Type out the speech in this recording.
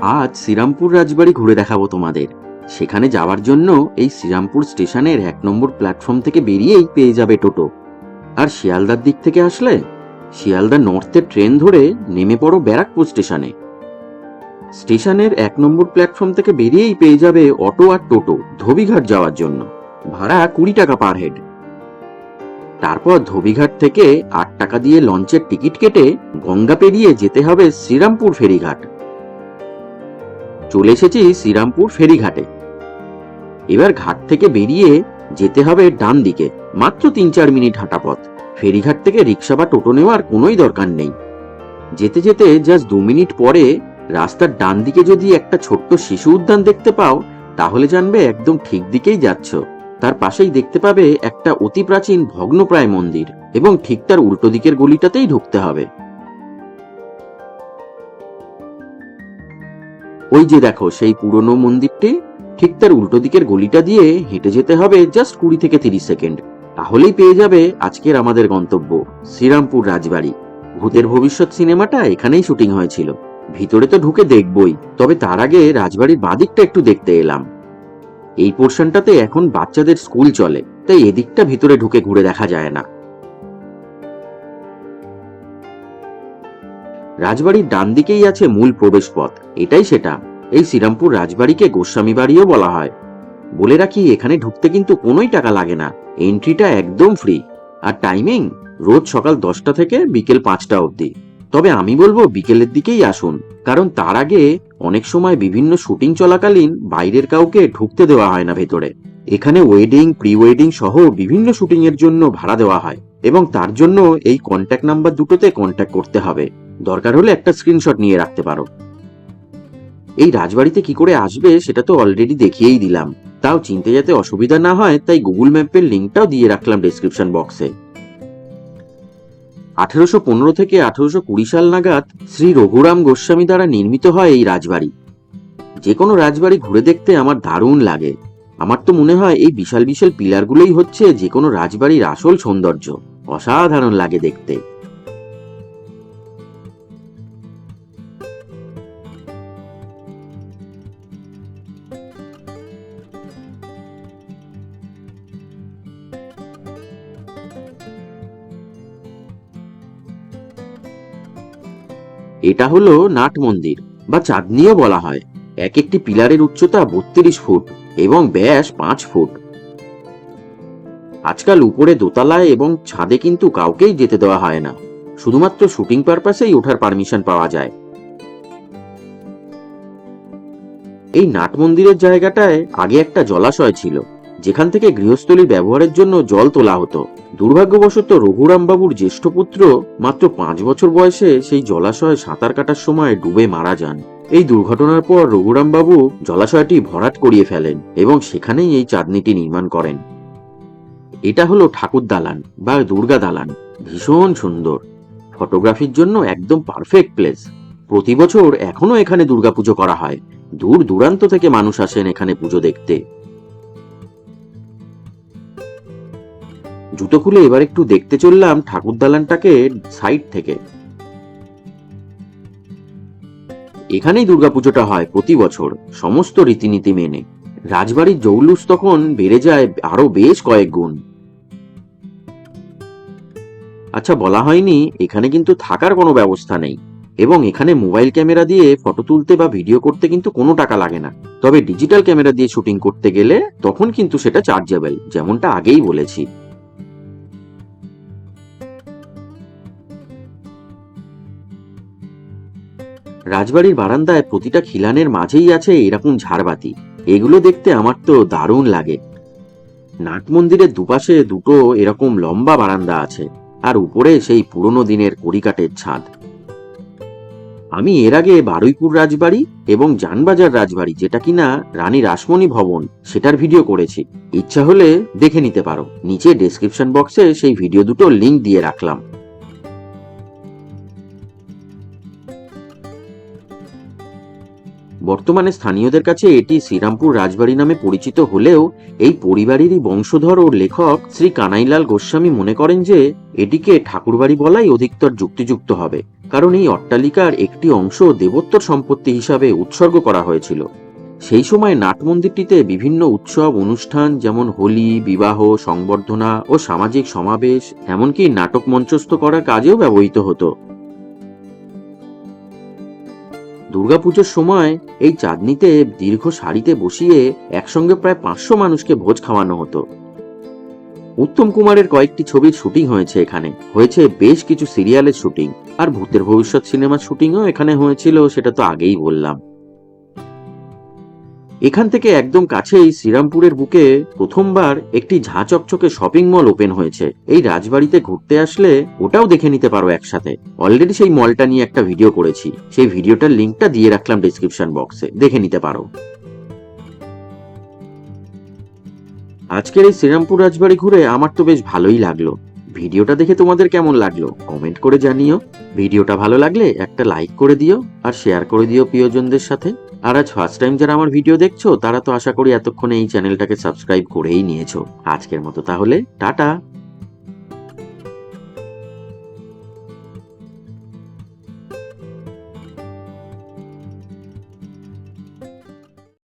আজ শ্রীরামপুর রাজবাড়ি ঘুরে দেখাবো তোমাদের। সেখানে যাওয়ার জন্য এই শ্রীরামপুর স্টেশনের 1 নম্বর প্ল্যাটফর্ম থেকে বেরিয়েই পেয়ে যাবে টোটো। আর শিয়ালদার দিক থেকে আসলে শিয়ালদা নর্থের ট্রেন ধরে নেমে পড়ো ব্যারাকপুর স্টেশনে। স্টেশনের 1 নম্বর প্ল্যাটফর্ম থেকে বেরিয়েই পেয়ে যাবে অটো আর টোটো ধোবিঘাট যাওয়ার জন্য। ভাড়া 20 টাকা পার হেড। তারপর ধোবিঘাট থেকে 8 টাকা দিয়ে লঞ্চের টিকিট কেটে গঙ্গা পেরিয়ে যেতে হবে শ্রীরামপুর ফেরিঘাট। চলে এসেছি শ্রীরামপুর ফেরিঘাটে। এবার ঘাট থেকে বেরিয়ে যেতে হবে ডান দিকে, মাত্র 3-4 মিনিট হাঁটা পথ। ফেরিঘাট থেকে রিক্সা বা টোটো নেওয়ার কোনোই দরকার নেই। যেতে যেতে জাস্ট 2 মিনিট পরে রাস্তার ডান দিকে যদি একটা ছোট্ট শিশু উদ্যান দেখতে পাও, তাহলে জানবে একদম ঠিক দিকেই যাচ্ছ। তার পাশেই দেখতে পাবে একটা অতি প্রাচীন ভগ্নপ্রায় মন্দির, এবং ঠিক তার উল্টো দিকের গলিটাতেই ঢুকতে হবে। ওই যে দেখো সেই পুরনো মন্দিরটি, ঠিক তার উল্টো দিকের গলিটা দিয়ে হেঁটে যেতে হবে জাস্ট 20 থেকে 30 সেকেন্ড। তাহলেই পেয়ে যাবে আজকের আমাদের গন্তব্য শ্রীরামপুর রাজবাড়ি। ভূতের ভবিষ্যৎ সিনেমাটা এখানেই শুটিং হয়েছিল। ভিতরে তো ঢুকে দেখবই, তবে তার আগে রাজবাড়ির বাদিকটা একটু দেখতে এলাম। এই পোর্শনটাতে এখন বাচ্চাদের স্কুল চলে, তাই এদিকটা ভিতরে ঢুকে ঘুরে দেখা যায় না। রাজবাড়ির ডান দিকেই আছে মূল প্রবেশ পথ, এটাই সেটা। এই শ্রীরামপুর রাজবাড়িকে গোস্বামী বাড়িও বলা হয়। বলে রাখি, এখানে ঢুকতে কিন্তু কোনোই টাকা লাগে না, এন্ট্রিটা একদম ফ্রি। আর টাইমিং রোজ সকাল 10টা থেকে বিকেল 5টা অবধি। তবে আমি বলবো বিকেলের দিকেই আসুন, কারণ তার আগে অনেক সময় বিভিন্ন শুটিং চলাকালীন বাইরের কাউকে ঢুকতে দেওয়া হয় না ভেতরে। এখানে ওয়েডিং, প্রি ওয়েডিং সহ বিভিন্ন শুটিং এর জন্য ভাড়া দেওয়া হয়, এবং তার জন্য এই কন্ট্যাক্ট নাম্বার দুটোতে কন্ট্যাক্ট করতে হবে। দরকার হলে একটা স্ক্রিনশট নিয়ে রাখতে পারো। এই রাজবাড়িতে কি করে আসবে সেটা তো অলরেডি দেখিয়েই দিলাম, তাও চিনতে যাতে অসুবিধা না হয় তাই গুগল ম্যাপের লিঙ্কটাও দিয়ে রাখলাম ডেসক্রিপশন বক্সে। 1815 থেকে 1820 সাল নাগাদ শ্রী রঘুরাম গোস্বামী দ্বারা নির্মিত হয় এই রাজবাড়ি। যে কোনো রাজবাড়ি ঘুরে দেখতে আমার দারুণ লাগে। আমার তো মনে হয় এই বিশাল বিশাল পিলারগুলোই হচ্ছে যে কোনো রাজবাড়ির আসল সৌন্দর্য। অসাধারণ লাগে দেখতে। এটা হলো নাট মন্দির বা চাঁদনিও বলা হয়। এক একটি পিলারের উচ্চতা 32 ফুট এবং ব্যাস 5 ফুট। আজকাল উপরে দোতলায় এবং ছাদে কিন্তু কাউকেই যেতে দেওয়া হয় না, শুধুমাত্র শুটিং পারপাসেই ওঠার পারমিশন পাওয়া যায়। এই নাট মন্দিরের জায়গাটায় আগে একটা জলাশয় ছিল, যেখান থেকে গৃহস্থলীর ব্যবহারের জন্য জল তোলা হতো। দুর্ভাগ্যবশত রঘুরাম বাবুর জ্যেষ্ঠ পুত্র মাত্র 5 বছর বয়সে সেই জলাশয়ে সাঁতার কাটার সময় ডুবে মারা যান। এই দুর্ঘটনার পর রঘুরাম বাবু জলাশয়টি ভরাট করিয়ে ফেলেন এবং সেখানেই এই চাঁদনিটি নির্মাণ করেন। এটা হলো ঠাকুর দালান বা দুর্গা দালান। ভীষণ সুন্দর, ফটোগ্রাফির জন্য একদম পারফেক্ট প্লেস। প্রতি বছর এখনো এখানে দুর্গাপুজো করা হয়। দূর দূরান্ত থেকে মানুষ আসেন এখানে পুজো দেখতে। জুতো খুলে এবার একটু দেখতে চললাম ঠাকুর দালানটাকে সাইড থেকে। এখানেই দুর্গাপুজোটা হয় প্রতি বছর, সমস্ত রীতিনীতি মেনে। রাজবাড়ির জৌলুস তখন বেড়ে যায় আরো বেশ কয়েক গুণ। আচ্ছা, বলা হয়নি এখানে কিন্তু থাকার কোনো ব্যবস্থা নেই, এবং এখানে মোবাইল ক্যামেরা দিয়ে ফটো তুলতে বা ভিডিও করতে কিন্তু কোনো টাকা লাগে না। তবে ডিজিটাল ক্যামেরা দিয়ে শুটিং করতে গেলে তখন কিন্তু সেটা চার্জেবল, যেমনটা আগেই বলেছি। রাজবাড়ির বারান্দায় প্রতিটা খিলানের মাঝেই আছে এরকম ঝাড়বাতি। এগুলো দেখতে আমার তো দারুণ লাগে। নাট মন্দিরের দুপাশে দুটো এরকম লম্বা বারান্দা আছে, আর উপরে সেই পুরনো দিনের কড়িকাঠের ছাদ। আমি এর আগে বারুইপুর রাজবাড়ি এবং জানবাজার রাজবাড়ি, যেটা কিনা রানী রাসমণি ভবন, সেটার ভিডিও করেছি। ইচ্ছা হলে দেখে নিতে পারো, নিচে ডেসক্রিপশন বক্সে সেই ভিডিও দুটো লিংক দিয়ে রাখলাম। বর্তমানে স্থানীয়দের কাছে এটি শ্রীরামপুর রাজবাড়ি নামে পরিচিত হলেও এই পরিবারেরই বংশধর ও লেখক শ্রী কানাইলাল গোস্বামী মনে করেন যে এটিকে ঠাকুরবাড়ি বলাই অধিকতর যুক্তিযুক্ত হবে, কারণ এই অট্টালিকার একটি অংশ দেবোত্তর সম্পত্তি হিসাবে উৎসর্গ করা হয়েছিল। সেই সময় নাট মন্দিরটিতে বিভিন্ন উৎসব অনুষ্ঠান যেমন হোলি, বিবাহ, সংবর্ধনা ও সামাজিক সমাবেশ, এমনকি নাটক মঞ্চস্থ করার কাজেও ব্যবহৃত হতো। দুর্গাপুজোর সময় এই চাঁদনিতে দীর্ঘ সারিতে বসিয়ে একসঙ্গে প্রায় 500 মানুষকে ভোজ খাওয়ানো হতো। উত্তম কুমারের কয়েকটি ছবির শুটিং হয়েছে এখানে, হয়েছে বেশ কিছু সিরিয়ালের শুটিং, আর ভূতের ভবিষ্যৎ সিনেমার শুটিংও এখানে হয়েছিল, সেটা তো আগেই বললাম। এখান থেকে একদম কাছেই শ্রীরামপুরের বুকে প্রথমবার একটি ঝাঁ চকচকে শপিং মল ওপেন হয়েছে। এই রাজবাড়িতে ঘুরতে আসলে ওটাও দেখে নিতে পারো একসাথে। অলরেডি সেই মলটা নিয়ে একটা ভিডিও করেছি, সেই ভিডিওটার লিঙ্কটা দিয়ে রাখলাম ডেসক্রিপশন বক্সে, দেখে নিতে পারো। আজকের এই শ্রীরামপুর রাজবাড়ি ঘুরে আমার তো বেশ ভালোই লাগলো। ভিডিওটা দেখে তোমাদের কেমন লাগলো কমেন্ট করে জানিও। ভিডিওটা ভালো লাগলে একটা লাইক করে দিও আর শেয়ার করে দিও প্রিয়জনদের সাথে। আর আজ ফার্স্ট টাইম যারা আমার ভিডিও দেখছো তারা তো আশা করি এতক্ষণে এই চ্যানেলটাকে সাবস্ক্রাইব করেই নিয়েছো। আজকের মতো তাহলে টাটা।